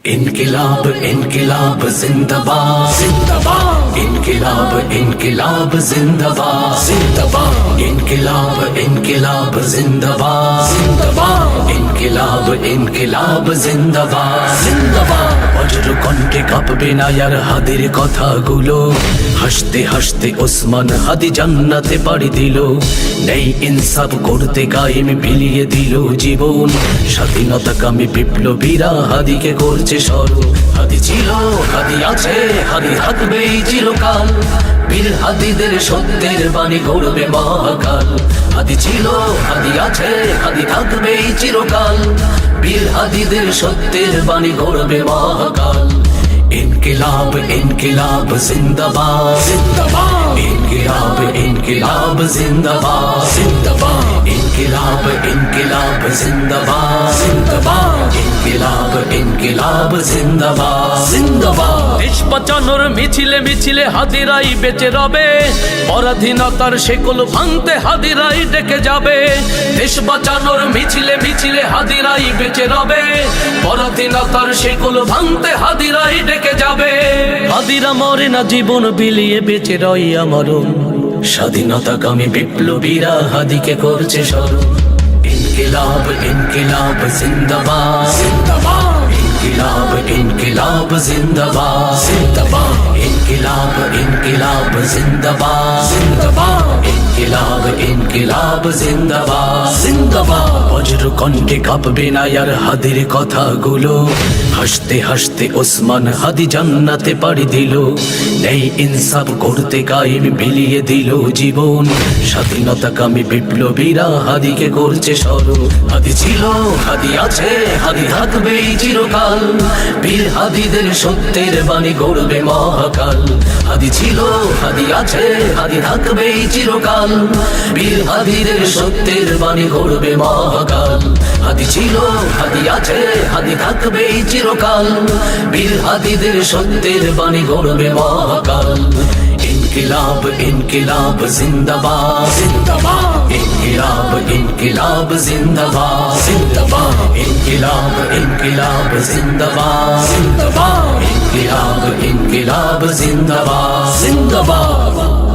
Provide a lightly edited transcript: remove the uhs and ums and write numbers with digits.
इनकिलाब इनकिलाब जिंदाबाद जिंदाबाद इनकिलाब इनकिलाब जिंदाबाद जिंदाबाद इनकिलाब इनकिलाब जिंदाबाद जिंदाबाद इनकिलाब इनकिलाब जिंदाबाद जिंदाबाद বজ্র কণ্ঠে কাঁপবে না আর হাদির কথাগুলো হাসতে হাসতে ওসমান হাদি জান্নাতে পাড়ি দিল নেই ইনসাফ করতে কায়েম বিলিয়ে দিল জীবন স্বাধীনতাকামী বিপ্লবীরা হাদিকে করছে স্মরণ হাদি ছিল হাদি আছে হাদি থাকবেই চিরকাল বীর হাদিদের সত্যের বাণী গড়বে মহাকাল হাদি ছিল হাদি আছে হাদি থাকবেই চিরকাল বীর হাদিদের সত্যের বাণী গড়বে মহাকাল इनकिलाब इनकिलाब जिंदाबाद जिंदाबाद इनकिलाब इनकिलाब जिंदाबाद जिंदाबाद इनकिलाब इनकिलाब जिंदाबाद जिंदाबाद इनकिलाब इनकिलाब जिंदाबाद जिंदाबाद দেশ বাঁচানোর মিছিলে মিছিলে হাদিরাই বেঁচে রবে পরাধীনতার শেকল ভাঙতে হাদিরাই ডেকে যাবে দেশ বাঁচানোর মিছিলে মিছিলে হাদিরাই বেঁচে রবে পরাধীনতার শেকল ভাঙতে হাদিরাই ডেকে যাবে হাদিরা মরে না জীবন বিলিয়ে বেঁচে রয় আমরণ স্বাধীনতাকামী বিপ্লবীরা হাদিকে করছে স্মরণ इनकिलाब इनकिलाब जिंदाबाद जिंदाबाद इनकिलाब इनकिलाब जिंदाबाद जिंदाबाद इनकिलाब इनकिलाब जिंदाबाद जिंदाबाद इनकिलाब इनकिलाब जिंदाबाद जिंदाबाद বজ্র কণ্ঠে কাঁপবে না আর হাদির কথাগুলো হাসতে হাসতে ওসমান হাদি জান্নাতে পাড়ি দিল নেই ইনসাফ করতে কায়েম বিলিয়ে দিল জীবন স্বাধীনতাকামী বিপ্লবীরা হাদিকে করছে স্মরণ হাদি ছিল হাদি আছে হাদি থাকবেই চিরকাল বীর হাদিদের সত্যের বাণী গড়বে মহাকাল হাদি ছিল হাদি আছে হাদি থাকবেই চিরকাল বীর হাদিদের সত্যের বাণী গড়বে মহাকাল হাদি ছিল হাদি আছে হাদি থাকবেই চিরকাল বীর হাদিদের সত্যের বাণী গড়বে মহাকাল इनकिलाब इनकिलाब जिंदाबाद जिंदाबाद इनकिलाब इनकिलाब जिंदाबाद जिंदाबाद इनकिलाब इनकिलाब जिंदाबाद जिंदाबाद इनकिलाब इनकिलाब जिंदाबाद जिंदाबाद